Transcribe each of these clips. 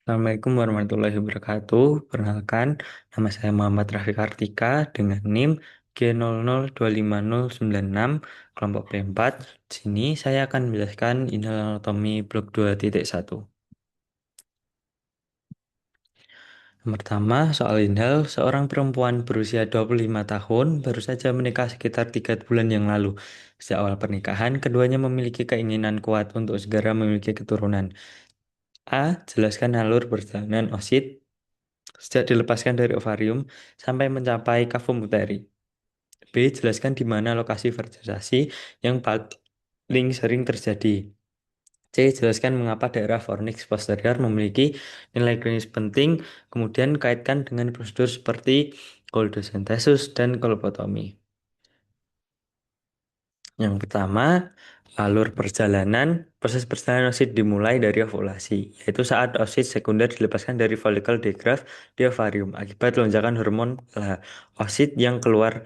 Assalamualaikum warahmatullahi wabarakatuh. Perkenalkan, nama saya Muhammad Rafiq Kartika dengan NIM G00250966 kelompok B4. Di sini saya akan menjelaskan inhal anatomi blok 2.1. Yang pertama, soal inhal, seorang perempuan berusia 25 tahun baru saja menikah sekitar 3 bulan yang lalu. Sejak awal pernikahan, keduanya memiliki keinginan kuat untuk segera memiliki keturunan. A. Jelaskan alur perjalanan oosit sejak dilepaskan dari ovarium sampai mencapai kavum uteri. B. Jelaskan di mana lokasi fertilisasi yang paling sering terjadi. C. Jelaskan mengapa daerah fornix posterior memiliki nilai klinis penting, kemudian kaitkan dengan prosedur seperti koldosentesis dan kolpotomi. Yang pertama, proses perjalanan oosit dimulai dari ovulasi, yaitu saat oosit sekunder dilepaskan dari folikel digraft di ovarium akibat lonjakan hormon LH. Oosit yang keluar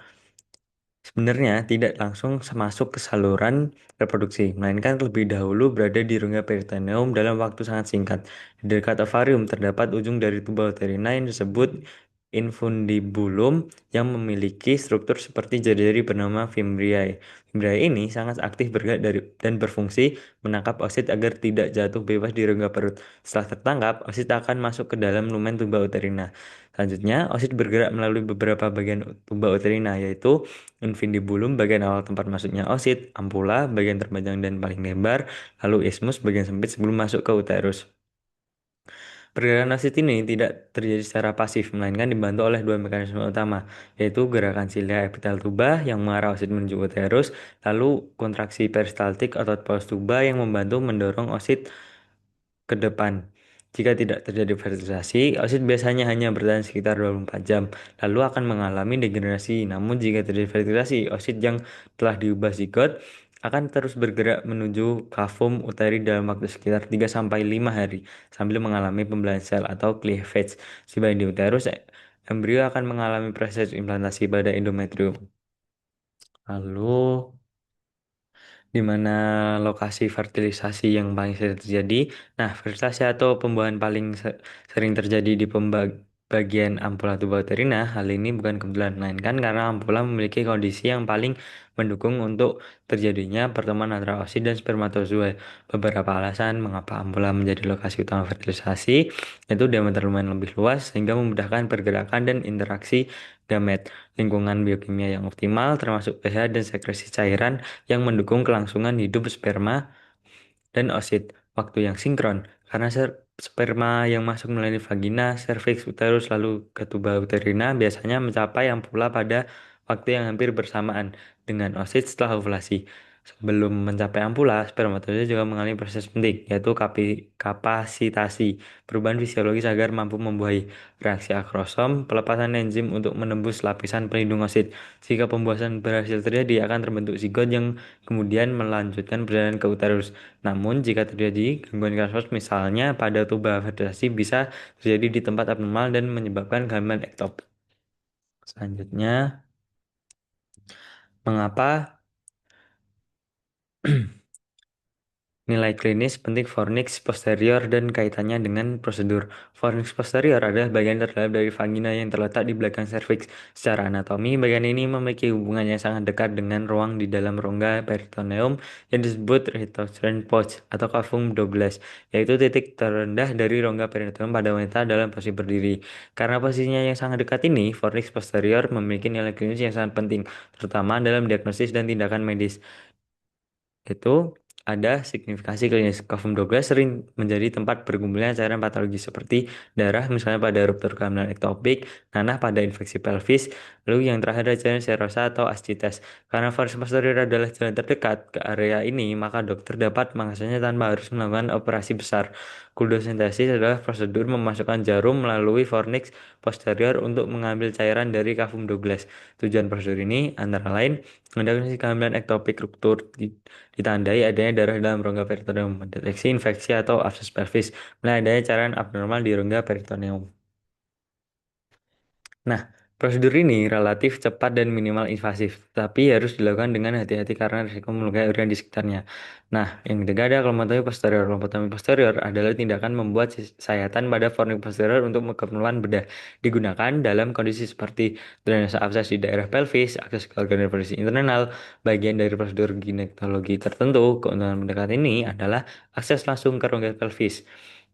sebenarnya tidak langsung masuk ke saluran reproduksi, melainkan terlebih dahulu berada di rongga peritoneum dalam waktu sangat singkat. Di dekat ovarium terdapat ujung dari tuba uterina yang disebut infundibulum yang memiliki struktur seperti jari-jari bernama fimbriae. Fimbriae ini sangat aktif bergerak dan berfungsi menangkap oosit agar tidak jatuh bebas di rongga perut. Setelah tertangkap, oosit akan masuk ke dalam lumen tuba uterina. Selanjutnya, oosit bergerak melalui beberapa bagian tuba uterina, yaitu infundibulum bagian awal tempat masuknya oosit, ampula bagian terpanjang dan paling lebar, lalu isthmus bagian sempit sebelum masuk ke uterus. Pergerakan oosit ini tidak terjadi secara pasif, melainkan dibantu oleh dua mekanisme utama, yaitu gerakan silia epitel tuba yang mengarah oosit menuju uterus, lalu kontraksi peristaltik otot paus tuba yang membantu mendorong oosit ke depan. Jika tidak terjadi fertilisasi, oosit biasanya hanya bertahan sekitar 24 jam, lalu akan mengalami degenerasi. Namun jika terjadi fertilisasi, oosit yang telah diubah zigot akan terus bergerak menuju kavum uteri dalam waktu sekitar 3 sampai 5 hari sambil mengalami pembelahan sel atau cleavage. Tiba di uterus, embrio akan mengalami proses implantasi pada endometrium. Lalu di mana lokasi fertilisasi yang paling sering terjadi. Nah, fertilisasi atau pembuahan paling sering terjadi di bagian ampula tuba uterina. Hal ini bukan kebetulan, melainkan karena ampula memiliki kondisi yang paling mendukung untuk terjadinya pertemuan antara oosit dan spermatozoa. Beberapa alasan mengapa ampula menjadi lokasi utama fertilisasi, yaitu diameter lumayan lebih luas sehingga memudahkan pergerakan dan interaksi gamet, lingkungan biokimia yang optimal termasuk pH dan sekresi cairan yang mendukung kelangsungan hidup sperma dan oosit. Waktu yang sinkron, karena sperma yang masuk melalui vagina, serviks, uterus, lalu ke tuba uterina biasanya mencapai ampula pada waktu yang hampir bersamaan dengan oosit setelah ovulasi. Sebelum mencapai ampula, spermatozoa juga mengalami proses penting, yaitu kapasitasi, perubahan fisiologis agar mampu membuahi, reaksi akrosom, pelepasan enzim untuk menembus lapisan pelindung oosit. Jika pembuahan berhasil terjadi, akan terbentuk zigot yang kemudian melanjutkan perjalanan ke uterus. Namun, jika terjadi gangguan kasus, misalnya pada tuba fertilasi, bisa terjadi di tempat abnormal dan menyebabkan kehamilan ektopik. Selanjutnya, mengapa nilai klinis penting fornix posterior dan kaitannya dengan prosedur. Fornix posterior adalah bagian terdalam dari vagina yang terletak di belakang serviks. Secara anatomi, bagian ini memiliki hubungan yang sangat dekat dengan ruang di dalam rongga peritoneum yang disebut Rhizosphere pouch atau cavum Douglas, yaitu titik terendah dari rongga peritoneum pada wanita dalam posisi berdiri. Karena posisinya yang sangat dekat ini, fornix posterior memiliki nilai klinis yang sangat penting, terutama dalam diagnosis dan tindakan medis. Itu ada signifikasi klinis. Kavum Douglas sering menjadi tempat berkumpulnya cairan patologis seperti darah misalnya pada ruptur kehamilan ektopik, nanah pada infeksi pelvis, lalu yang terakhir ada cairan serosa atau ascites. Karena varis posterior adalah jalan terdekat ke area ini, maka dokter dapat mengaksesnya tanpa harus melakukan operasi besar. Kuldosentesis adalah prosedur memasukkan jarum melalui fornix posterior untuk mengambil cairan dari kavum Douglas. Tujuan prosedur ini antara lain mendiagnosis kehamilan ektopik ruptur ditandai adanya darah dalam rongga peritoneum, mendeteksi infeksi atau abses pelvis, mulai adanya cairan abnormal di rongga peritoneum. Nah, Prosedur ini relatif cepat dan minimal invasif, tapi harus dilakukan dengan hati-hati karena risiko melukai organ di sekitarnya. Nah, yang ketiga ada lobotomi posterior. Lobotomi posterior adalah tindakan membuat sayatan pada fornik posterior untuk keperluan bedah. Digunakan dalam kondisi seperti drainase abses di daerah pelvis, akses ke organ reproduksi internal, bagian dari prosedur ginekologi tertentu. Keuntungan pendekatan ini adalah akses langsung ke rongga pelvis.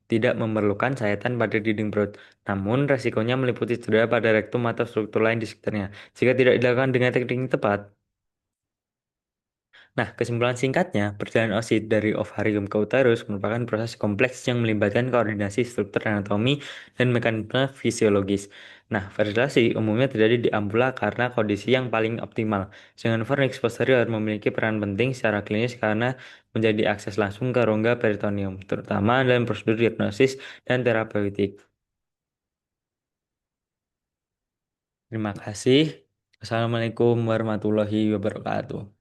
Tidak memerlukan sayatan pada dinding perut. Namun, resikonya meliputi cedera pada rektum atau struktur lain di sekitarnya. Jika tidak dilakukan dengan teknik yang tepat. Nah, kesimpulan singkatnya, perjalanan oosit dari ovarium ke uterus merupakan proses kompleks yang melibatkan koordinasi struktur anatomi dan mekanisme fisiologis. Nah, fertilasi umumnya terjadi di ambula karena kondisi yang paling optimal. Dengan vernix posterior memiliki peran penting secara klinis karena menjadi akses langsung ke rongga peritoneum, terutama dalam prosedur diagnosis dan terapeutik. Terima kasih. Assalamualaikum warahmatullahi wabarakatuh.